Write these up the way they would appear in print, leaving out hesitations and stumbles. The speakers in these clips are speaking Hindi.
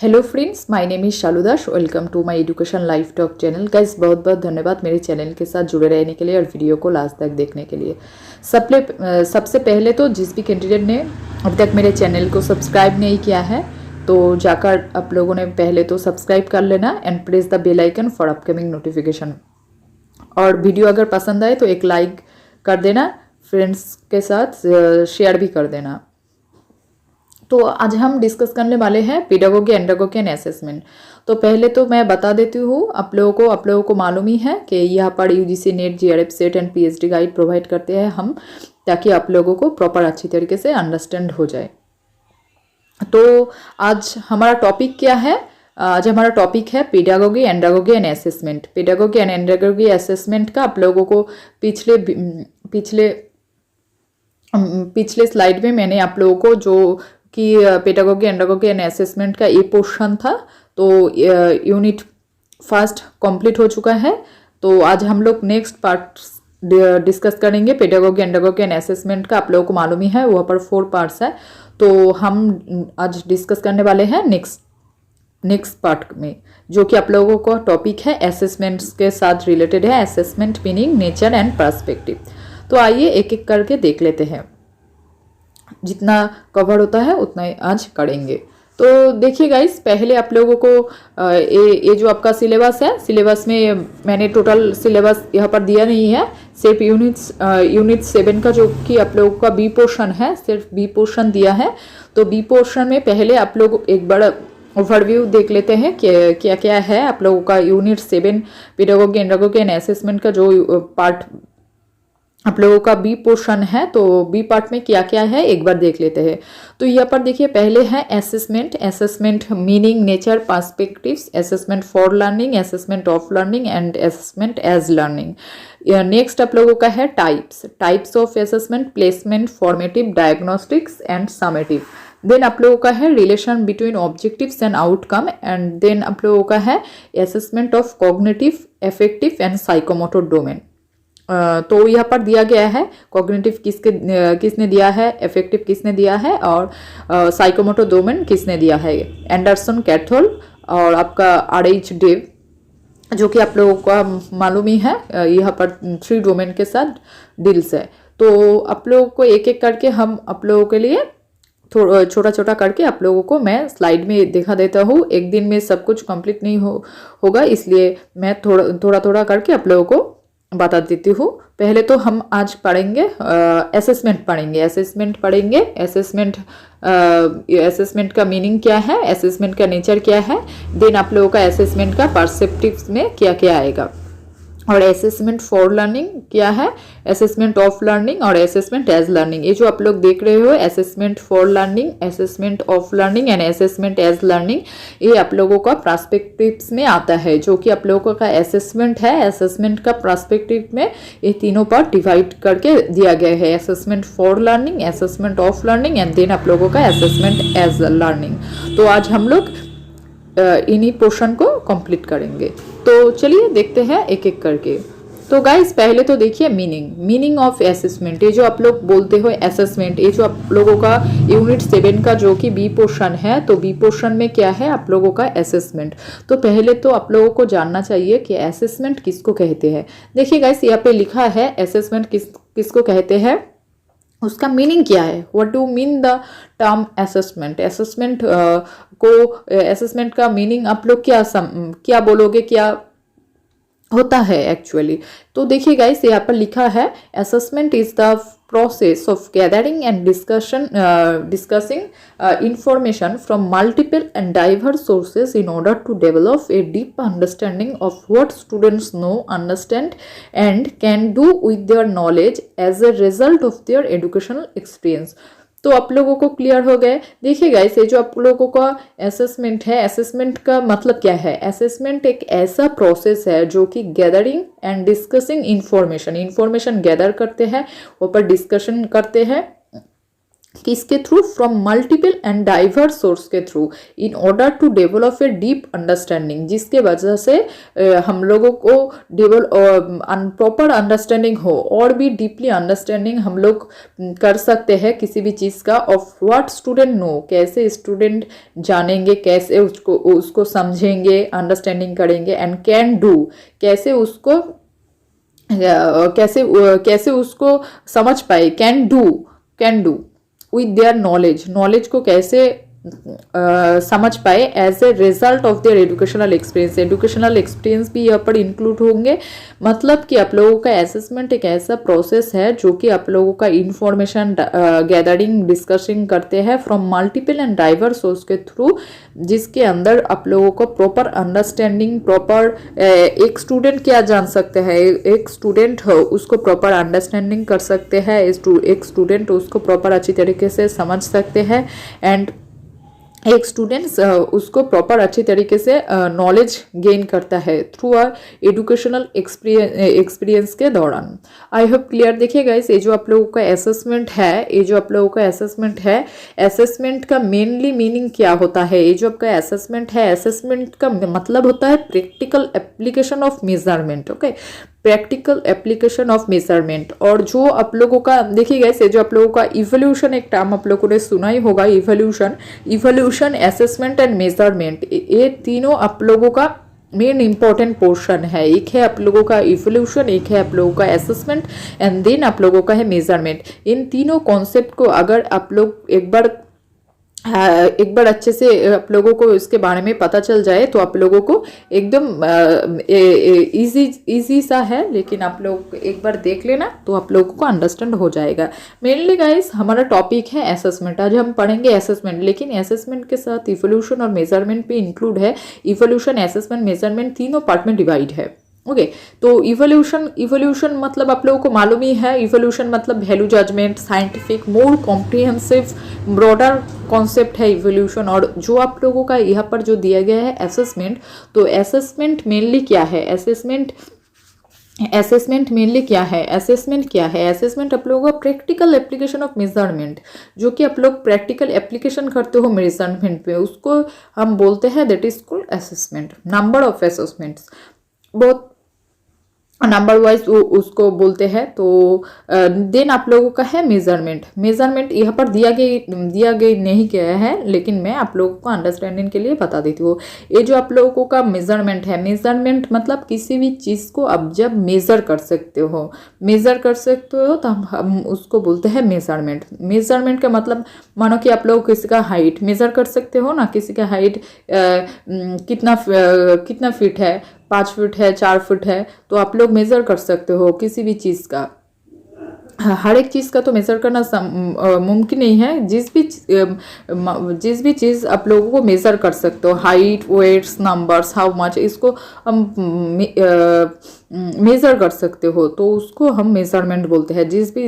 Hello friends, my name is Shalu Das. Welcome to my education life talk channel. Guys बहुत बहुत धन्यवाद मेरे चैनल के साथ जुड़े रहने के लिए और वीडियो को लास्ट तक देखने के लिए। सबसे पहले तो जिस भी कैंडिडेट ने अब तक मेरे चैनल को सब्सक्राइब नहीं किया है तो जाकर आप लोगों ने पहले तो सब्सक्राइब कर लेना and press the bell icon for upcoming notification. और वीडियो अगर पसंद आए तो एक लाइक कर देना, फ्रेंड्स के साथ शेयर भी कर देना। तो आज हम डिस्कस करने वाले हैं पेडागोगी, एंड्रागोगी एंड असेसमेंट। तो पहले तो मैं बता देती हूँ आप लोगों को मालूम ही है कि यहाँ पर UGC net, GRF set and PhD guide provide करते हैं हम, ताकि आप लोगों को प्रॉपर अच्छी तरीके से अंडरस्टैंड हो जाए। तो आज हमारा टॉपिक क्या है? आज हमारा टॉपिक है pedagogy, andragogy and assessment. Pedagogy and andragogy assessment का आप लोगों को पिछले स्लाइड में मैंने आप लोगों को जो कि पेडागोगी, एंड्रागोगी एंड असेसमेंट का ये पोर्शन था, तो यूनिट फर्स्ट कंप्लीट हो चुका है। तो आज हम लोग नेक्स्ट पार्ट डिस्कस करेंगे पेडागोगी, एंड्रागोगी एंड असेसमेंट का। आप लोगों को मालूम ही है वहाँ पर 4 पार्ट्स है, तो हम आज डिस्कस करने वाले हैं नेक्स्ट पार्ट में, जो कि आप लोगों का टॉपिक है असेसमेंट्स के साथ रिलेटेड है। Assessment meaning, nature and perspective. तो आइए एक एक करके देख लेते हैं, जितना कवर होता है उतना ही आज करेंगे। तो देखिए गाइस, पहले आप लोगों को ये जो आपका सिलेबस है, सिलेबस में मैंने टोटल सिलेबस यहाँ पर दिया नहीं है, सिर्फ यूनिट 7 का जो कि आप लोगों का बी पोर्शन है, सिर्फ बी पोर्शन दिया है। तो बी पोर्शन में पहले आप लोग एक बड़ा ओवरव्यू देख लेते हैं कि क्या क्या है आप लोगों का unit 7 pedagogy, andragogy and assessment का जो पार्ट आप लोगों का बी पोर्शन है। तो बी पार्ट में क्या क्या है एक बार देख लेते हैं। तो यहाँ पर देखिए, पहले है assessment meaning, nature, perspectives, assessment for learning, assessment of learning and assessment as learning. Next आप लोगों का है types of assessment, placement, formative, diagnostics and summative. Then आप लोगों का है relation between objectives and outcome, and then आप लोगों का है assessment of cognitive, affective and psychomotor domain. तो यहाँ पर दिया गया है कॉग्निटिव किसने दिया है, अफेक्टिव किसने दिया है और साइकोमोटर डोमेन किसने दिया है, एंडरसन, कैथोल और आपका RH डेव, जो कि आप लोगों का मालूम ही है यहाँ पर 3 डोमेन के साथ डील्स है। तो आप लोगों को एक एक करके हम आप लोगों के लिए छोटा छोटा करके आप लोगों को मैं स्लाइड में दिखा देता हूँ। एक दिन में सब कुछ कंप्लीट नहीं होगा, इसलिए मैं थोड़ा करके आप लोगों को बता देती हूँ। पहले तो हम आज पढ़ेंगे असेसमेंट पढ़ेंगे। असेसमेंट का मीनिंग क्या है, असेसमेंट का नेचर क्या है, देन आप लोगों का असेसमेंट का पर्सेप्टिव्स में क्या क्या आएगा, और असेसमेंट फॉर लर्निंग क्या है, असेसमेंट ऑफ लर्निंग और असेसमेंट एज लर्निंग। ये जो आप लोग देख रहे हो assessment for learning, assessment of learning and assessment as learning, ये आप लोगों का पर्सपेक्टिव्स में आता है, जो कि आप लोगों का असेसमेंट है। असेसमेंट का पर्सपेक्टिव में ये तीनों पार्ट डिवाइड करके दिया गया है, assessment for learning, assessment of learning and then आप लोगों का असेसमेंट एज लर्निंग। तो आज हम लोग इन्हीं पोर्शन को कंप्लीट करेंगे। तो चलिए देखते हैं एक एक करके। तो गाइस पहले तो देखिए मीनिंग ऑफ असेसमेंट। ये जो आप लोग बोलते हो असेसमेंट, ये जो आप लोगों का यूनिट 7 का जो कि बी पोर्शन है, तो बी पोर्शन में क्या है आप लोगों का असेसमेंट। तो पहले तो आप लोगों को जानना चाहिए कि असेसमेंट किसको कहते हैं। देखिए गाइस, यहाँ पे लिखा है असेसमेंट किसको कहते हैं, उसका मीनिंग क्या है, what do mean the term assessment. Assessment का मीनिंग आप लोग क्या बोलोगे, क्या होता है एक्चुअली। तो देखिए गाइस, यहाँ पर लिखा है assessment is the process of gathering and discussing information from multiple and diverse sources in order to develop a deep understanding of what students know, understand and can do with their knowledge as a result of their educational experience। तो आप लोगों को क्लियर हो गए। देखिए गाइस, ये जो आप लोगों का असेसमेंट है, असेसमेंट का मतलब क्या है, असेसमेंट एक ऐसा प्रोसेस है जो कि gathering and discussing information gather करते हैं, ऊपर डिस्कशन करते हैं किसके through, from multiple and diverse source के through, in order to develop a deep understanding, जिसके वजह से हम लोगों को प्रॉपर अंडरस्टैंडिंग हो और भी डीपली अंडरस्टैंडिंग हम लोग कर सकते हैं किसी भी चीज़ का, ऑफ व्हाट स्टूडेंट नो, कैसे स्टूडेंट जानेंगे, कैसे उसको समझेंगे, अंडरस्टैंडिंग करेंगे, एंड कैन डू, कैसे उसको कैसे उसको समझ पाए, can do with their knowledge को कैसे समझ पाए as a result of their educational experience भी यहाँ पर इंक्लूड होंगे। मतलब कि आप लोगों का असेसमेंट एक ऐसा प्रोसेस है जो कि आप लोगों का इंफॉर्मेशन गैदरिंग डिस्कसिंग करते हैं from multiple and diverse source के थ्रू, जिसके अंदर आप लोगों को प्रॉपर अंडरस्टैंडिंग, प्रॉपर एक स्टूडेंट क्या जान सकते हैं, एक स्टूडेंट उसको प्रॉपर अंडरस्टैंडिंग कर सकते हैं, एक स्टूडेंट उसको प्रॉपर अच्छी तरीके से समझ सकते हैं, एंड एक स्टूडेंट्स उसको प्रॉपर अच्छी तरीके से नॉलेज गेन करता है थ्रू आर एजुकेशनल एक्सपीरियंस के दौरान। I hope clear. देखिए गाइस, ये जो आप लोगों का असेसमेंट है, असेसमेंट का मेनली मीनिंग क्या होता है, ये जो आपका असेसमेंट है, असेसमेंट का मतलब होता है practical application of measurement. Okay, practical application of measurement. और जो आप लोगों का देखिए गाइस, ये जो आप लोगों का इवोल्यूशन, एक टर्म आप लोगों ने सुना ही होगा, इवोल्यूशन, असेसमेंट एंड मेजरमेंट, ये तीनों आप लोगों का मेन इंपॉर्टेंट पोर्शन है। एक है आप लोगों का इवोल्यूशन, एक है आप लोगों का असेसमेंट, एंड देन आप लोगों का है मेजरमेंट। इन तीनों कॉन्सेप्ट को अगर आप लोग एक बार अच्छे से आप लोगों को इसके बारे में पता चल जाए तो आप लोगों को एकदम इजी सा है, लेकिन आप लोग एक बार देख लेना तो आप लोगों को अंडरस्टैंड हो जाएगा। मेनली गाइस, हमारा टॉपिक है असेसमेंट। आज हम पढ़ेंगे असेसमेंट, लेकिन असेसमेंट के साथ इवोल्यूशन और मेजरमेंट भी इंक्लूड है। इवोल्यूशन, असेसमेंट, मेजरमेंट तीनों पार्ट में डिवाइड है। ओके, तो इवोल्यूशन मतलब आप लोगों को मालूम ही है, इवोल्यूशन मतलब value judgement, scientific, more comprehensive, broader concept है इवोल्यूशन। और जो आप लोगों का यहाँ पर जो दिया गया है असेसमेंट, तो असेसमेंट मेनली क्या है, असेसमेंट मेनली क्या है, असेसमेंट आप लोगों का प्रैक्टिकल एप्लीकेशन ऑफ मेजरमेंट, जो कि आप लोग प्रैक्टिकल एप्लीकेशन करते हो मेजरमेंट पे, उसको हम बोलते हैं that is called assessment. Number of assessments, बहुत नंबर वाइज उसको बोलते हैं। तो देन आप लोगों का है मेजरमेंट यहाँ पर दिया गया नहीं गया है, लेकिन मैं आप लोगों को अंडरस्टैंडिंग के लिए बता देती हूँ। ये जो आप लोगों का मेजरमेंट है, मेजरमेंट मतलब किसी भी चीज़ को आप जब मेज़र कर सकते हो तो हम उसको बोलते हैं मेजरमेंट का मतलब, मानो कि आप लोग किसी का हाइट मेज़र कर सकते हो ना, किसी का हाइट कितना फीट है, 5 फीट है, 4 फीट है, तो आप लोग मेज़र कर सकते हो किसी भी चीज़ का। हर एक चीज़ का तो मेज़र करना मुमकिन नहीं है। जिस भी चीज़ आप लोगों को मेज़र कर सकते हो, height, weights, numbers, how much, इसको हम मेज़र कर सकते हो, तो उसको हम मेज़रमेंट बोलते हैं। जिस भी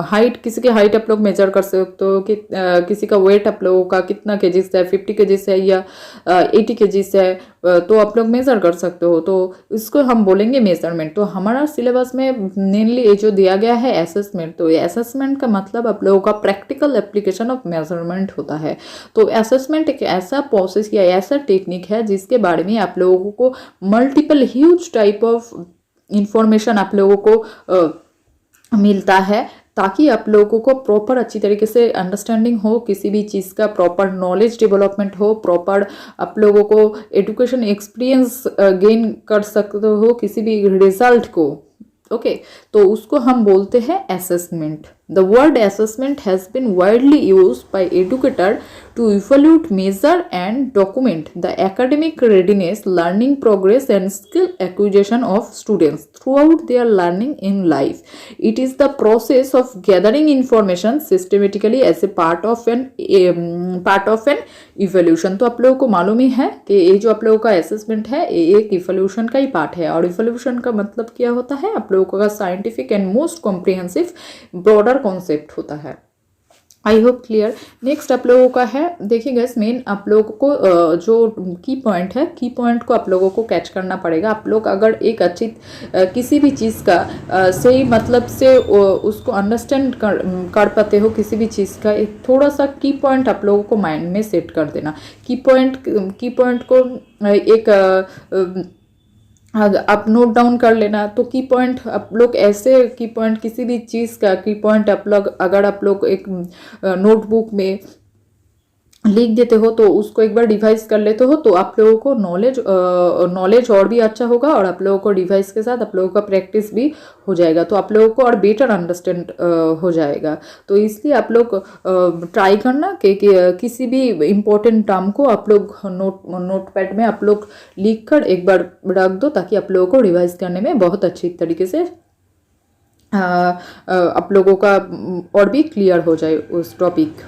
हाइट, किसी की हाइट आप लोग मेज़र कर सकते हो कि किसी का वेट आप लोगों का कितना केजीज है, 50 केजीज है या 80 केजीज है, तो आप लोग मेज़र कर सकते हो, तो इसको हम बोलेंगे मेज़रमेंट। तो हमारा सिलेबस में मेनली ये जो दिया गया है असेसमेंट, तो ये असेसमेंट का मतलब आप लोगों का प्रैक्टिकल एप्लीकेशन ऑफ मेजरमेंट होता है। तो असेसमेंट एक ऐसा प्रोसेस या ऐसा टेक्निक है जिसके बारे में आप लोगों को multiple huge type of information आप लोगों को मिलता है, ताकि आप लोगों को प्रॉपर अच्छी तरीके से अंडरस्टैंडिंग हो, किसी भी चीज़ का प्रॉपर नॉलेज डेवलपमेंट हो, प्रॉपर आप लोगों को एजुकेशन एक्सपीरियंस गेन कर सकते हो किसी भी रिजल्ट को। ओके, तो उसको हम बोलते हैं assessment. The word assessment has been widely used by educators to evaluate, measure and document the academic readiness, learning progress and skill acquisition of students throughout their learning in life. It is the process of gathering information systematically as a part of an evaluation. तो आप लोगों को मालूम ही है कि ये जो आप लोगों का असेसमेंट है, ये एक इवोल्यूशन का ही पार्ट है। और इवोल्यूशन का मतलब क्या होता है, आप लोगों का scientific and most comprehensive broader concept होता है। I hope clear. नेक्स्ट आप लोगों का है, देखिए गैस मेन आप लोगों को जो की पॉइंट है, की पॉइंट को आप लोगों को कैच करना पड़ेगा। आप लोग अगर एक अच्छी किसी भी चीज़ का सही मतलब से उसको अंडरस्टैंड कर पाते हो, किसी भी चीज़ का एक थोड़ा सा की पॉइंट आप लोगों को माइंड में सेट कर देना। की पॉइंट को एक आप नोट डाउन कर लेना। तो की पॉइंट आप लोग ऐसे की पॉइंट, किसी भी चीज़ का की पॉइंट आप लोग अगर आप लोग एक नोटबुक में लिख देते हो तो उसको एक बार डिवाइस कर लेते हो, तो आप लोगों को नॉलेज और भी अच्छा होगा, और आप लोगों को डिवाइस के साथ आप लोगों का प्रैक्टिस भी हो जाएगा, तो आप लोगों को और बेटर अंडरस्टैंड हो जाएगा। तो इसलिए आप लोग ट्राई करना कि किसी भी इम्पोर्टेंट टर्म को आप लोग नोटपैड में आप लोग लिख कर एक बार रख दो, ताकि आप लोगों को रिवाइज करने में बहुत अच्छी तरीके से आप लोगों का और भी क्लियर हो जाए उस टॉपिक।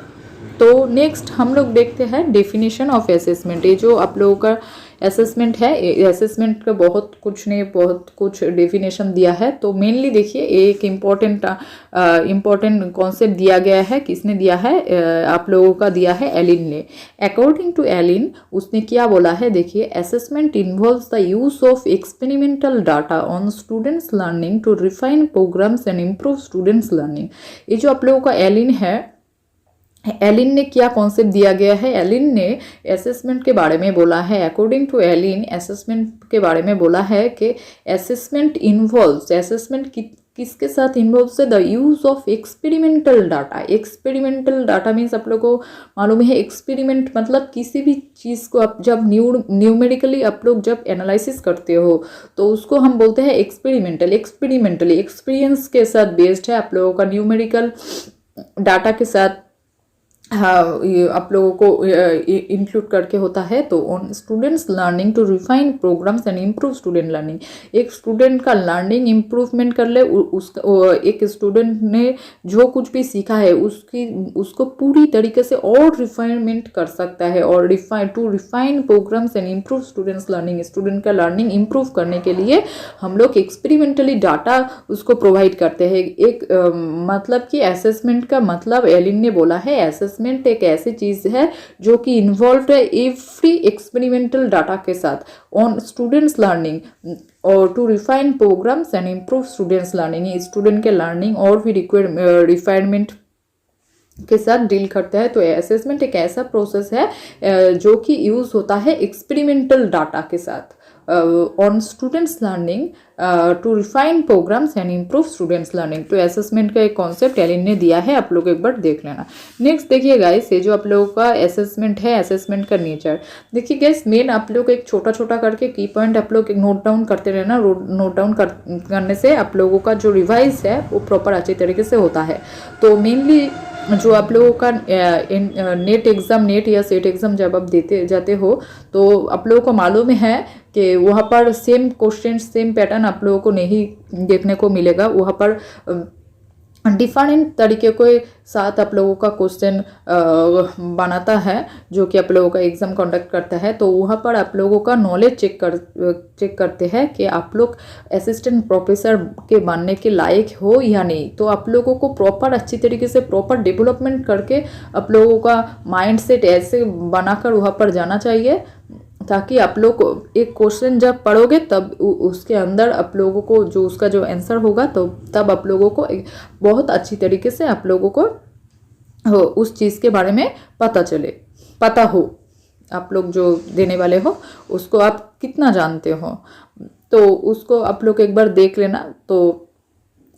तो नेक्स्ट हम लोग देखते हैं डेफिनेशन ऑफ असेसमेंट। ये जो आप लोगों का असेसमेंट है, असेसमेंट का बहुत कुछ डेफिनेशन दिया है। तो मेनली देखिए एक इम्पॉर्टेंट कॉन्सेप्ट दिया गया है। किसने दिया है? आप लोगों का दिया है एलिन ने। अकॉर्डिंग टू एलिन, उसने क्या बोला है, देखिए, assessment involves the use of experimental data on students learning to refine programmes and improve students learning. ये जो आप लोगों का एलिन है, एलिन ने क्या कॉन्सेप्ट दिया गया है, एलिन ने असेसमेंट के बारे में बोला है। अकॉर्डिंग टू एलिन, असेसमेंट के बारे में बोला है कि असेसमेंट इन्वॉल्व्स, असेसमेंट किसके साथ इन्वॉल्व है? The use of experimental data. Experimental data means आप लोगों को मालूम है एक्सपेरिमेंट मतलब किसी भी चीज़ को आप जब न्यूमेरिकली आप लोग जब एनालिसिस करते हो तो उसको हम बोलते हैं एक्सपेरिमेंटली एक्सपीरियंस के साथ बेस्ड है। आप लोगों का न्यूमेरिकल डाटा के साथ हाँ ये आप लोगों को इंक्लूड करके होता है। तो on students learning to refine programmes and improve student learning. एक स्टूडेंट का लर्निंग इम्प्रूवमेंट कर ले, एक स्टूडेंट ने जो कुछ भी सीखा है उसको पूरी तरीके से और रिफाइनमेंट कर सकता है, और refine programmes and improve students learning. Student का लर्निंग इम्प्रूव करने के लिए हम लोग एक्सपेरिमेंटली डाटा उसको प्रोवाइड करते हैं। एक मतलब कि असेसमेंट का मतलब एलिन ने बोला है, असेसमेंट एक ऐसी चीज़ है जो कि इन्वॉल्व है एवरी एक्सपेरिमेंटल डाटा के साथ ऑन स्टूडेंट्स लर्निंग और to refine programmes and improve students learning. Student के लर्निंग और भी रिफाइनमेंट के साथ डील करता है। तो असेसमेंट एक ऐसा प्रोसेस है जो कि यूज़ होता है एक्सपेरिमेंटल डाटा के साथ on students learning to refine programmes and improve students learning. तो असेसमेंट का एक कॉन्सेप्ट एलिन ने दिया है, आप लोग एक बार देख लेना। नेक्स्ट देखिए गाइस, ये जो आप लोगों का असेसमेंट है, असेसमेंट का नेचर देखिए गाइस। मेन आप लोग एक छोटा छोटा करके की पॉइंट आप लोग नोट डाउन करते रहना। नोट डाउन करने से आप लोगों का जो रिवाइज है वो प्रॉपर अच्छी तरीके से होता है। तो मेनली जो आप लोगों का नेट या सेट एग्ज़ाम जब आप देते जाते हो तो आप लोगों को मालूम है कि वहाँ पर सेम क्वेश्चन सेम पैटर्न आप लोगों को नहीं देखने को मिलेगा। वहाँ पर डिफरेंट तरीके के साथ आप लोगों का क्वेश्चन बनाता है जो कि आप लोगों का एग्ज़ाम कंडक्ट करता है। तो वहाँ पर आप लोगों का नॉलेज चेक करते हैं कि आप लोग असिस्टेंट प्रोफेसर के बनने के लायक हो या नहीं। तो आप लोगों को प्रॉपर अच्छी तरीके से प्रॉपर डेवलपमेंट करके आप लोगों का माइंड सेट ऐसे बनाकर वहाँ पर जाना चाहिए ताकि आप लोग एक क्वेश्चन जब पढ़ोगे तब उसके अंदर आप लोगों को जो उसका जो आंसर होगा तो तब आप लोगों को बहुत अच्छी तरीके से आप लोगों को उस चीज़ के बारे में पता हो आप लोग जो देने वाले हो उसको आप कितना जानते हो, तो उसको आप लोग एक बार देख लेना। तो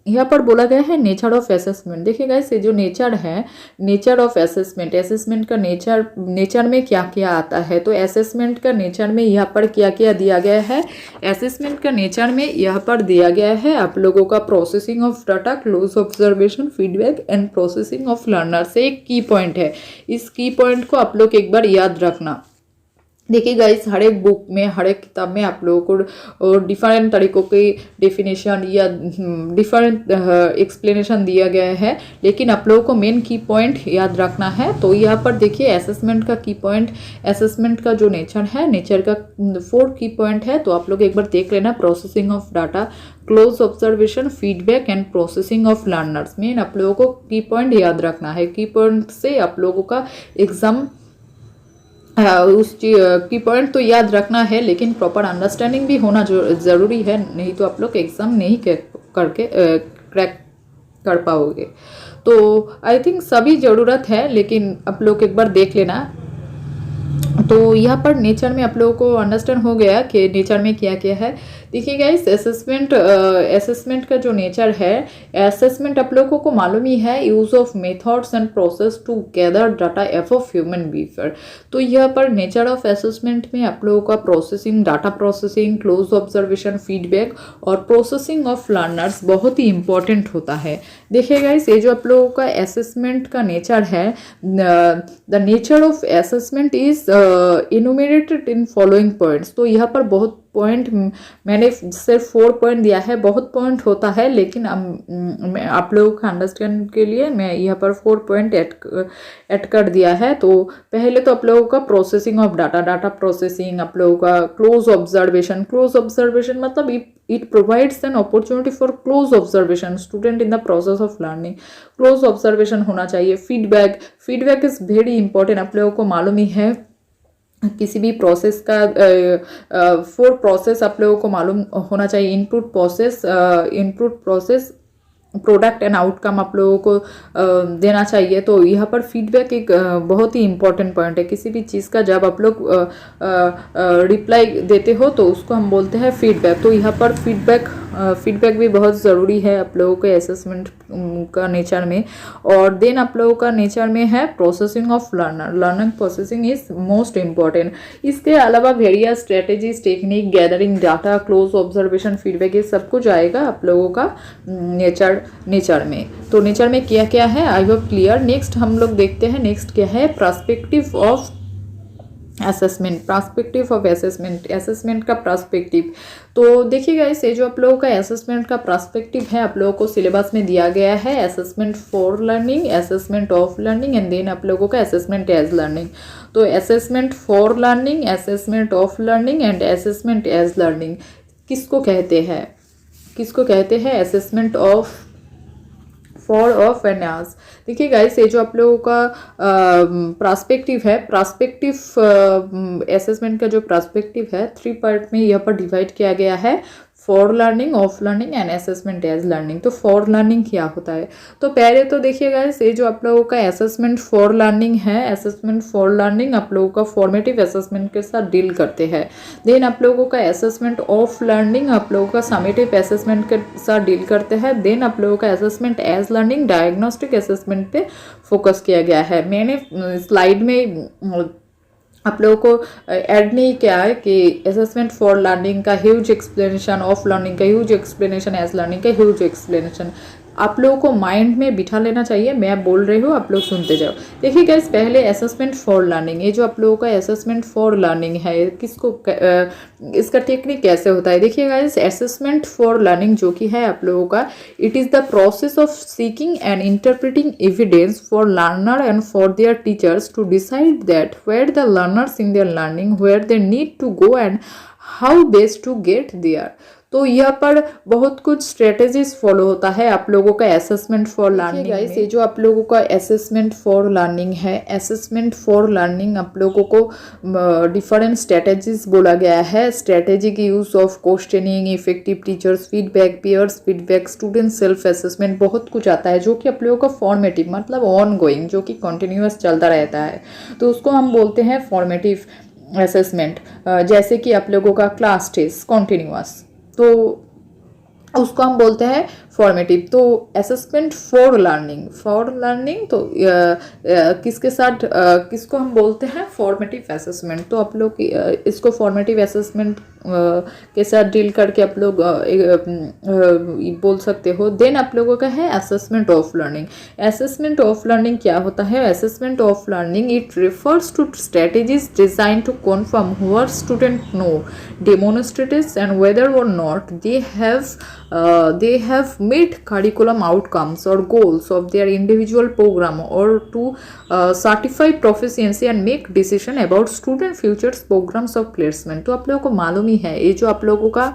यहाँ पर बोला गया है नेचर ऑफ असेसमेंट। देखिए गाइस, ये जो नेचर है, नेचर ऑफ असेसमेंट का नेचर में क्या क्या आता है। तो असेसमेंट का नेचर में यहाँ पर क्या क्या दिया गया है, असेसमेंट का नेचर में यहाँ पर दिया गया है आप लोगों का processing of data, close observation, feedback and processing of learner से एक की पॉइंट है। इस की पॉइंट को आप लोग एक बार याद रखना। देखिए गाइस, हर एक बुक में, हर एक किताब में आप लोगों को डिफरेंट तरीकों की डेफिनेशन या डिफरेंट एक्सप्लेनेशन दिया गया है, लेकिन आप लोगों को मेन की पॉइंट याद रखना है। तो यहाँ पर देखिए असेसमेंट का की पॉइंट, असेसमेंट का जो नेचर है, नेचर का 4 की पॉइंट है। तो आप लोग एक बार देख लेना, processing of data, close observation, feedback and processing of learners. Main आप लोगों को की पॉइंट याद रखना है। की पॉइंट से आप लोगों का एग्जाम उस की पॉइंट तो याद रखना है, लेकिन प्रॉपर अंडरस्टैंडिंग भी होना ज़रूरी है, नहीं तो आप लोग एग्ज़ाम नहीं करके क्रैक कर पाओगे। तो आई थिंक सभी ज़रूरत है, लेकिन आप लोग एक बार देख लेना। तो यहाँ पर नेचर में आप लोगों को अंडरस्टैंड हो गया कि नेचर में क्या क्या है। देखिए गाइस, असेसमेंट का जो नेचर है, असेसमेंट आप लोगों को मालूम ही है, use of methods and process to gather data F of human behaviour. तो यहाँ पर नेचर ऑफ असेसमेंट में आप लोगों का processing, data processing, close observation, feedback और प्रोसेसिंग ऑफ लर्नर्स बहुत ही इंपॉर्टेंट होता है। देखिए गाइस, ये जो आप लोगों का असेसमेंट का नेचर है, the nature of assessment is enumerated in following points. तो यहाँ पर बहुत पॉइंट, मैंने सिर्फ 4 पॉइंट दिया है, बहुत पॉइंट होता है, लेकिन आप लोगों का अंडरस्टैंड के लिए मैं यहाँ पर 4 पॉइंट ऐड कर दिया है। तो पहले तो आप लोगों का processing of data, data processing, आप लोगों का क्लोज ऑब्जर्वेशन, क्लोज ऑब्जर्वेशन मतलब it provides an opportunity for close observation student in the process of learning. Close observation होना चाहिए। Feedback, feedback is very important, आप लोगों को मालूम ही है। किसी भी प्रोसेस का 4 प्रोसेस आप लोगों को मालूम होना चाहिए। Input process, product and outcome आप लोगों को देना चाहिए। तो यहाँ पर फीडबैक एक बहुत ही इंपॉर्टेंट पॉइंट है। किसी भी चीज़ का जब आप लोग रिप्लाई देते हो तो उसको हम बोलते हैं फीडबैक। तो यहाँ पर फीडबैक भी बहुत ज़रूरी है आप लोगों के असेसमेंट का नेचर में। और देन आप लोगों का नेचर में है processing of learning processing is most important. इसके अलावा various strategies, technique, gathering data, close observation, feedback, ये सब कुछ आएगा आप लोगों का नेचर में। तो नेचर में क्या क्या है, आई होप क्लियर। नेक्स्ट हम लोग देखते हैं, नेक्स्ट क्या है, perspective of assessment, perspective of assessment, assessment का पर्सपेक्टिव। तो देखिएगा, इसे जो आप लोगों का असेसमेंट का पर्सपेक्टिव है, आप लोगों को सिलेबस में दिया गया है, assessment for learning, assessment of learning and then आप लोगों का असेसमेंट एज लर्निंग। तो assessment for learning, assessment of learning and assessment as learning किसको कहते हैं, किसको कहते हैं, assessment of, for, of and as. देखिए गाइस, ये जो आप लोगों का पर्सपेक्टिव है, पर्सपेक्टिव असेसमेंट का जो पर्सपेक्टिव है 3 पार्ट में यहाँ पर डिवाइड किया गया है, for learning, of learning and assessment as learning. तो फॉर लर्निंग क्या होता है, तो पहले तो देखिएगा, ये जो आप लोगों का असेसमेंट फॉर लर्निंग है, असेसमेंट फॉर लर्निंग आप लोगों का फॉर्मेटिव असेसमेंट के साथ डील करते हैं। देन आप लोगों का असेसमेंट ऑफ लर्निंग आप लोगों का समेटिव असेसमेंट के साथ डील करते हैं। देन आप लोगों का assessment as learning diagnostic assessment पे फोकस किया गया है। मैंने स्लाइड में आप लोगों को ऐड नहीं किया है कि असेसमेंट फॉर लर्निंग का ह्यूज एक्सप्लेनेशन, ऑफ लर्निंग का ह्यूज एक्सप्लेनेशन, एज लर्निंग का ह्यूज एक्सप्लेनेशन आप लोगों को माइंड में बिठा लेना चाहिए। मैं बोल रही हूँ, आप लोग सुनते जाओ। देखिए गाइस, पहले असेसमेंट फॉर लर्निंग, ये जो आप लोगों का असेसमेंट फॉर लर्निंग है, किसको इसका टेक्निक कैसे होता है। देखिए गाइस, असेसमेंट फॉर लर्निंग जो कि है आप लोगों का, it is the process of seeking and interpreting evidence for learner and for their teachers to decide that where the learners in their learning, where they need to go and how best to get there. तो यहाँ पर बहुत कुछ स्ट्रेटेजीज फॉलो होता है आप लोगों का असेसमेंट फॉर लर्निंग। गाइस, ये जो आप लोगों का असेसमेंट फॉर लर्निंग है, असेसमेंट फॉर लर्निंग आप लोगों को डिफरेंट स्ट्रेटेजीज बोला गया है। Strategic use of questioning, effective teachers feedback, peers feedback, student self assessment, बहुत कुछ आता है जो कि आप लोगों का फॉर्मेटिव मतलब ऑन गोइंग, जो कि कंटिन्यूअस चलता रहता है। तो उसको हम बोलते हैं फॉर्मेटिव असेसमेंट। जैसे कि आप लोगों का क्लास टेस्ट कंटिन्यूअस, तो उसको हम बोलते हैं फॉर्मेटिव। तो असेसमेंट फॉर लर्निंग तो किसके साथ किसको हम बोलते हैं, फॉर्मेटिव असेसमेंट। तो आप लोग इसको फॉर्मेटिव असेसमेंट के साथ डील करके आप लोग बोल सकते हो। देन आप लोगों का है assessment of learning. Assessment of learning क्या होता है? Assessment of learning it refers to strategies design to confirm what student know, demonstrates and whether or not they have met curriculum outcomes or goals of their individual program, or to certify proficiency and make decision about student futures programs of placement। तो आप लोगों को मालूम ही है ये जो आप लोगों का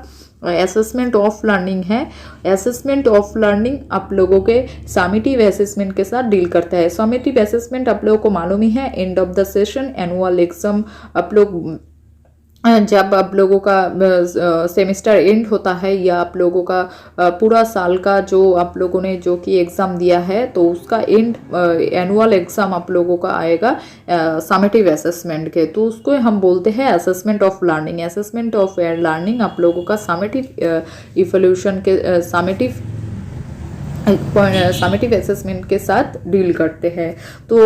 असेसमेंट ऑफ लर्निंग है, असेसमेंट ऑफ लर्निंग आप लोगों के समेटिव असेसमेंट के साथ डील करता है। समेटिव असेसमेंट आप लोगों को मालूम ही है, end of the session annual exam आप लोग जब आप लोगों का सेमेस्टर एंड होता है या आप लोगों का पूरा साल का जो आप लोगों ने जो कि एग्ज़ाम दिया है तो उसका एंड एनुअल एग्ज़ाम आप लोगों का आएगा समेटिव असेसमेंट के, तो उसको हम बोलते हैं assessment of learning. Assessment of learning आप लोगों का समेटिव इवोल्यूशन के समेटिव असेसमेंट के साथ डील करते हैं। तो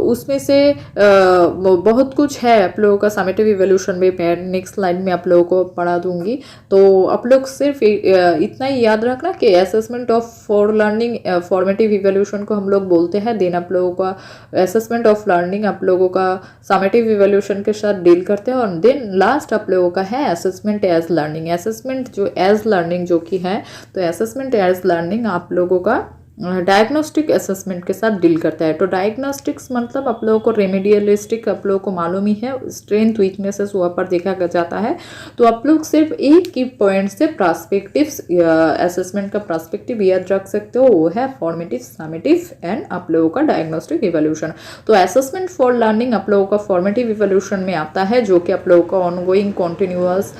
उसमें से बहुत कुछ है आप लोगों का समेटिव इवोल्यूशन में, मैं नेक्स्ट स्लाइड में आप लोगों को पढ़ा दूंगी। तो आप लोग सिर्फ इतना ही याद रखना कि assessment of for learning formative evolution को हम लोग बोलते हैं। देन आप लोगों का असेसमेंट ऑफ लर्निंग आप लोगों का समेटिव इवोल्यूशन के साथ डील करते हैं। और देन लास्ट आप लोगों का है असेसमेंट एज लर्निंग। असेसमेंट जो एज लर्निंग जो कि है, तो असेसमेंट एज लर्निंग आप लोगों का डायग्नोस्टिक असेसमेंट के साथ डील करता है। तो डायग्नोस्टिक्स मतलब आप लोगों को रेमेडियलिस्टिक आप लोगों को मालूम ही है, स्ट्रेंथ वीकनेसेस वहाँ पर देखा जाता है। तो आप लोग सिर्फ एक की पॉइंट से प्रस्पेक्टिव्स असेसमेंट का प्रस्पेक्टिव याद रख सकते हो, वो है फॉर्मेटिव, समेटिव एंड आप लोगों का डायग्नोस्टिक इवोल्यूशन। तो असेसमेंट फॉर लर्निंग आप लोगों का फॉर्मेटिव इवोल्यूशन में आता है, जो कि आप लोगों का ऑनगोइंग कॉन्टिन्यूअस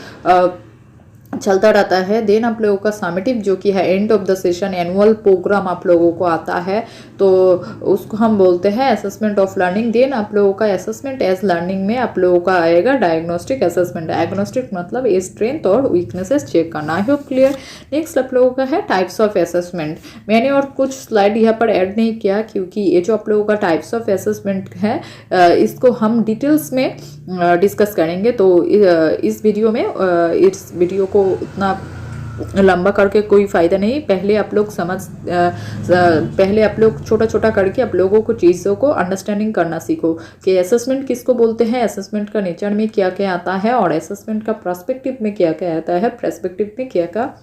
चलता रहता है। देन आप लोगों का समेटिव जो कि है end of the session annual programme आप लोगों को आता है, तो उसको हम बोलते हैं असेसमेंट ऑफ लर्निंग। देन आप लोगों का असेसमेंट एज लर्निंग में आप लोगों का आएगा डायग्नोस्टिक असेसमेंट। डायग्नोस्टिक मतलब ये स्ट्रेंथ और वीकनेसेस चेक करना। I hope clear. नेक्स्ट आप लोगों का है टाइप्स ऑफ असेसमेंट। मैंने और कुछ स्लाइड यहाँ पर ऐड नहीं किया क्योंकि ये जो आप लोगों का टाइप्स ऑफ असेसमेंट है इसको हम डिटेल्स में डिस्कस करेंगे। तो इस वीडियो में इस वीडियो को उतना लंबा करके कोई फ़ायदा नहीं। पहले आप लोग पहले आप लोग छोटा छोटा करके आप लोगों को चीज़ों को अंडरस्टैंडिंग करना सीखो कि असेसमेंट किसको बोलते हैं, असेसमेंट का नेचर में क्या क्या आता है, और असेसमेंट का पर्सपेक्टिव में क्या क्या आता है, पर्सपेक्टिव में क्या क्या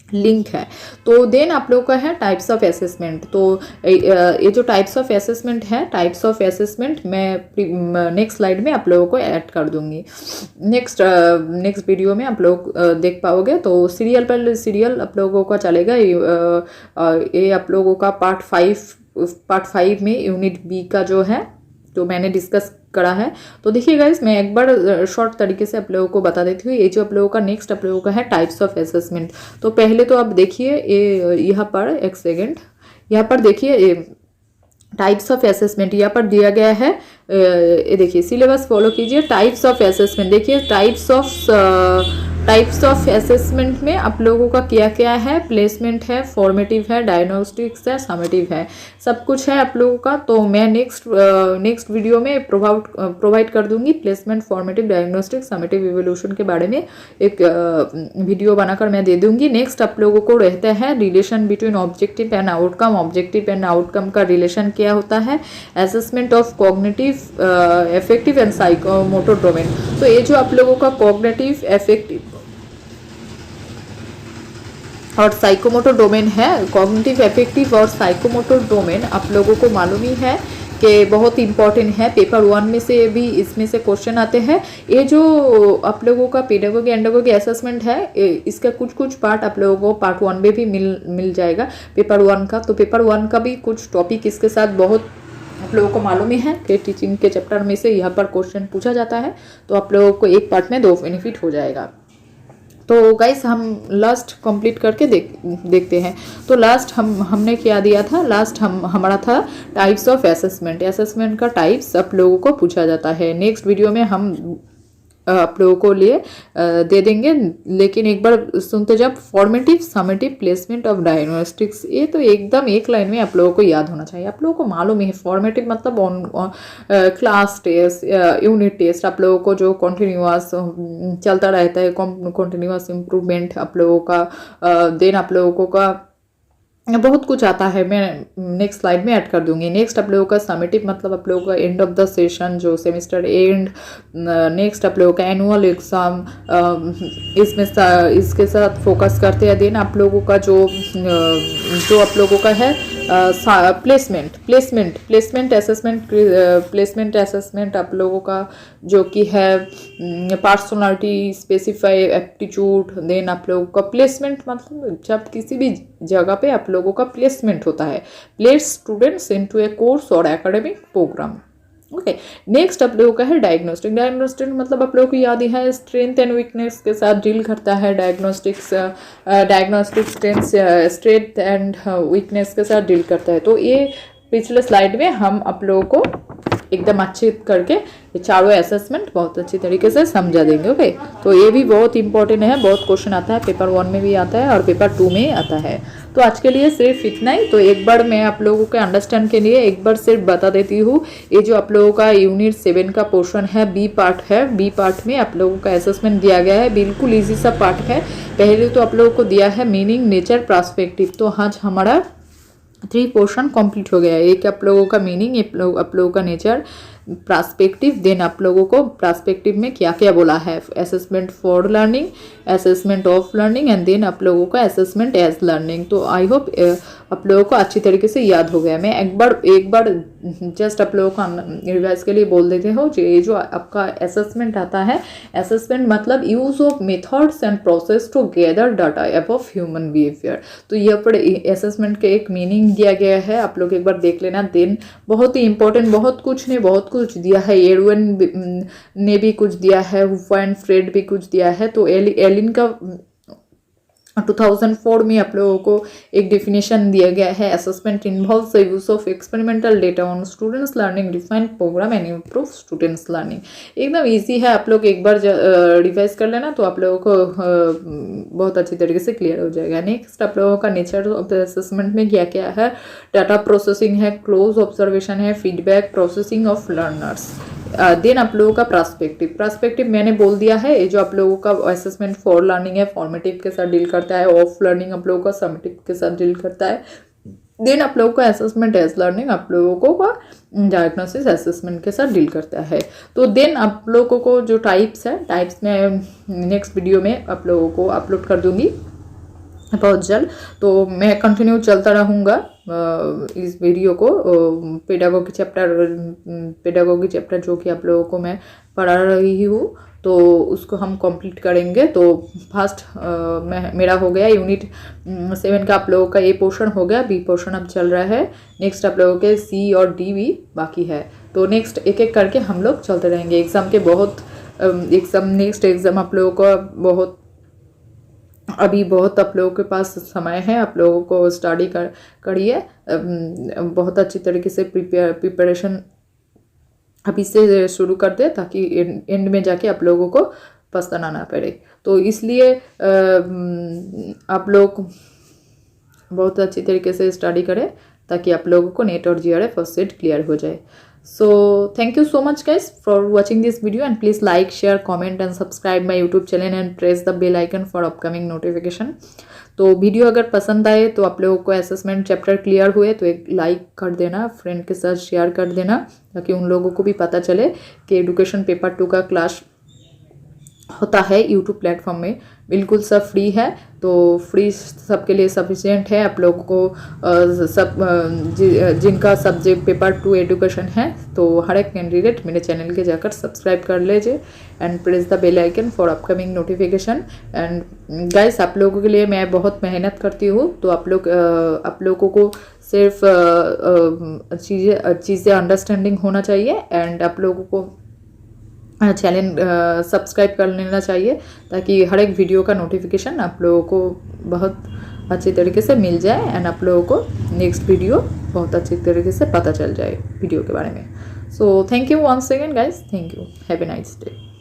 लिंक है। तो देन आप लोग का है टाइप्स ऑफ असेसमेंट। तो ये जो टाइप्स ऑफ असेसमेंट है, टाइप्स ऑफ असेसमेंट मैं नेक्स्ट स्लाइड में आप लोगों को ऐड कर दूंगी। नेक्स्ट वीडियो में आप लोग देख पाओगे। तो सीरियल पर सीरियल आप लोगों का चलेगा। ये आप लोगों का पार्ट 5 में यूनिट बी का जो है तो मैंने डिस्कस करा है। तो देखिए गाइस, मैं एक बार शॉर्ट तरीके से आप लोगों को बता देती हूँ। ये जो आप लोगों का नेक्स्ट आप लोगों का है टाइप्स ऑफ असेसमेंट। तो पहले तो आप देखिए यहाँ पर एक सेकेंड, यहाँ पर देखिए टाइप्स ऑफ असेसमेंट यहाँ पर दिया गया है। ये देखिए सिलेबस फॉलो कीजिए। टाइप्स ऑफ असेसमेंट देखिए, टाइप्स ऑफ असेसमेंट में आप लोगों का क्या क्या है, प्लेसमेंट है, फॉर्मेटिव है, डायग्नोस्टिक्स है, समेटिव है, सब कुछ है आप लोगों का। तो मैं नेक्स्ट वीडियो में प्रोवाइड कर दूंगी placement, formative, diagnostic, summative evolution के बारे में एक वीडियो बनाकर मैं दे दूंगी। नेक्स्ट आप लोगों को रहता है relation between objective and outcome. Objective and outcome का रिलेशन क्या होता है, assessment of cognitive, affective and psychomotor domain. तो ये जो आप लोगों का कॉग्निटिव, अफेक्टिव और साइकोमोटर डोमेन है, कॉग्निटिव, अफेक्टिव और साइकोमोटर डोमेन आप लोगों को मालूम ही है कि बहुत इंपॉर्टेंट है। पेपर 1 में से भी इसमें से क्वेश्चन आते हैं। ये जो आप लोगों का पेडागोगी एंडागोगी असेसमेंट है, इसका कुछ पार्ट आप लोगों को पार्ट 1 में भी मिल जाएगा पेपर 1 का। तो पेपर 1 का भी कुछ टॉपिक इसके साथ बहुत आप लोगों को मालूम ही है कि टीचिंग के चैप्टर में से यहाँ पर क्वेश्चन पूछा जाता है। तो आप लोगों को एक पार्ट में 2 बेनिफिट हो जाएगा। तो गाइस हम लास्ट कंप्लीट करके देखते हैं। तो लास्ट हमने क्या दिया था, लास्ट हमारा था टाइप्स ऑफ असेसमेंट। असेसमेंट का टाइप्स आप लोगों को पूछा जाता है। नेक्स्ट वीडियो में हम आप लोगों को लिए दे देंगे। लेकिन एक बार सुनते जब formative summative placement of diagnostics, ये तो एकदम एक लाइन में आप लोगों को याद होना चाहिए। आप लोगों को मालूम है फॉर्मेटिव मतलब on class test, unit test, आप लोगों को जो कॉन्टिन्यूअस चलता रहता है, कॉन्टिन्यूअस इम्प्रूवमेंट आप लोगों का, देन आप लोगों का बहुत कुछ आता है, मैं नेक्स्ट स्लाइड में ऐड कर दूंगी। नेक्स्ट आप लोगों का समेटिव मतलब आप लोगों का एंड ऑफ द सेशन, जो सेमेस्टर एंड। नेक्स्ट आप लोगों का एनुअल एग्ज़ाम, इसमें इसके साथ फोकस करते हैं। देन आप लोगों का जो आप लोगों का है प्लेसमेंट असेसमेंट आप लोगों का जो कि है पर्सनालिटी स्पेसिफाई एप्टीट्यूड। देन आप लोगों का प्लेसमेंट मतलब जब किसी भी जगह पे आप लोगों का प्लेसमेंट होता है, प्लेस स्टूडेंट्स इनटू ए कोर्स और एकेडमिक प्रोग्राम। ओके, नेक्स्ट आप लोगों का है डायग्नोस्टिक मतलब आप लोगों को याद ही है स्ट्रेंथ एंड वीकनेस के साथ डील करता है। डायग्नोस्टिक स्ट्रेंथ एंड वीकनेस के साथ डील करता है। तो ये पिछले स्लाइड में हम आप लोगों को एकदम अच्छे करके ये चारों असेसमेंट बहुत अच्छी तरीके से समझा देंगे। ओके, तो ये भी बहुत इंपॉर्टेंट है, बहुत क्वेश्चन आता है, पेपर 1 में भी आता है और पेपर 2 में आता है। तो आज के लिए सिर्फ इतना ही। तो एक बार मैं आप लोगों के अंडरस्टैंड के लिए एक बार सिर्फ बता देती हूँ, ये जो आप लोगों का यूनिट 7 का पोर्शन है, बी पार्ट है। बी पार्ट में आप लोगों का असेसमेंट दिया गया है, बिल्कुल ईजी सा पार्ट है। पहले तो आप लोगों को दिया है मीनिंग, नेचर, पर्सपेक्टिव। तो आज हमारा 3 पोर्शन कंप्लीट हो गया है। एक आप लोगों का मीनिंग, आप लोगों का नेचर, पर्सपेक्टिव। देन आप लोगों को पर्सपेक्टिव में क्या क्या बोला है, assessment for learning, assessment of learning and then आप लोगों का असेसमेंट एज लर्निंग। तो आई होप आप लोगों को अच्छी तरीके से याद हो गया। मैं एक बार जस्ट आप लोगों को रिवाइज के लिए बोल देते हो, ये जो आपका असेसमेंट आता है, असेसमेंट मतलब use of methods and process to gather data about human behaviour. तो यहाँ पर असेसमेंट के एक मीनिंग दिया गया है, आप लोग एक बार देख लेना। देन बहुत ही इंपॉर्टेंट, बहुत कुछ दिया है। एरविन ने भी कुछ दिया है, हुफा एंड फ्रेड भी कुछ दिया है। तो एलिन का 2004 में आप लोगों को एक डेफिनेशन दिया गया है, assessment involves the use of experimental data on students learning, define program and improve students learning. एकदम इजी है, आप लोग एक बार रिवाइज कर लेना तो आप लोगों को बहुत अच्छी तरीके से क्लियर हो जाएगा। नेक्स्ट आप लोगों का नेचर ऑफ द असेसमेंट में क्या क्या है, डाटा प्रोसेसिंग है, क्लोज ऑब्जर्वेशन है, feedback, processing of learners. Then आप लोगों का पर्सपेक्टिव मैंने बोल दिया है, ये जो आप लोगों का असेसमेंट फॉर लर्निंग है, फॉर्मेटिव के साथ डील करता है, ऑफ लर्निंग आप लोगों का समेटिव के साथ डील करता है। देन आप लोगों का असेसमेंट एज लर्निंग आप लोगों को का डायग्नोसिस असेसमेंट के साथ डील करता है। तो देन आप लोगों को जो टाइप्स है, टाइप्स में नेक्स्ट वीडियो में आप लोगों को अपलोड कर दूंगी बहुत जल्द। तो मैं कंटिन्यू चलता रहूँगा इस वीडियो को। पेडागोगी चैप्टर जो कि आप लोगों को मैं पढ़ा रही हूँ, तो उसको हम कंप्लीट करेंगे। तो फर्स्ट मेरा हो गया यूनिट 7 का, आप लोगों का ए पोर्शन हो गया, बी पोर्शन अब चल रहा है। नेक्स्ट आप लोगों के सी और डी भी बाकी है। तो नेक्स्ट एक एक करके हम लोग चलते रहेंगे। एग्ज़ाम के नेक्स्ट एग्ज़ाम आप लोगों को अभी बहुत आप लोगों के पास समय है, आप लोगों को स्टडी करिए बहुत अच्छी तरीके से। प्रिपरेशन अभी से शुरू कर दे ताकि एंड में जाके आप लोगों को पछताना ना पड़े। तो इसलिए आप लोग बहुत अच्छी तरीके से स्टडी करें ताकि आप लोगों को नेट और जीआरएफ फर्स्ट सेट क्लियर हो जाए। So thank you so much guys for watching this video, and please like, share, comment and subscribe my YouTube channel and press the bell icon for upcoming notification। तो वीडियो अगर पसंद आए तो आप लोगों को असेसमेंट चैप्टर क्लियर हुए तो एक लाइक कर देना, फ्रेंड के साथ शेयर कर देना ताकि उन लोगों को भी पता चले कि एडुकेशन पेपर 2 का क्लास होता है यूट्यूब प्लेटफॉर्म में, बिल्कुल सब फ्री है। तो फ्री सबके लिए सफिशिएंट है। आप लोगों को जिनका सब्जेक्ट पेपर 2 एडुकेशन है, तो हर एक कैंडिडेट मेरे चैनल के जाकर सब्सक्राइब कर लीजिए and press the bell icon for upcoming notification. And guys आप लोगों के लिए मैं बहुत मेहनत करती हूँ, तो आप लोगों को सिर्फ चीज़ें अंडरस्टैंडिंग होना चाहिए एंड आप लोगों को चैनल सब्सक्राइब कर लेना चाहिए ताकि हर एक वीडियो का नोटिफिकेशन आप लोगों को बहुत अच्छी तरीके से मिल जाए एंड आप लोगों को नेक्स्ट वीडियो बहुत अच्छी तरीके से पता चल जाए वीडियो के बारे में। So thank you once again guys, thank you, have a nice day.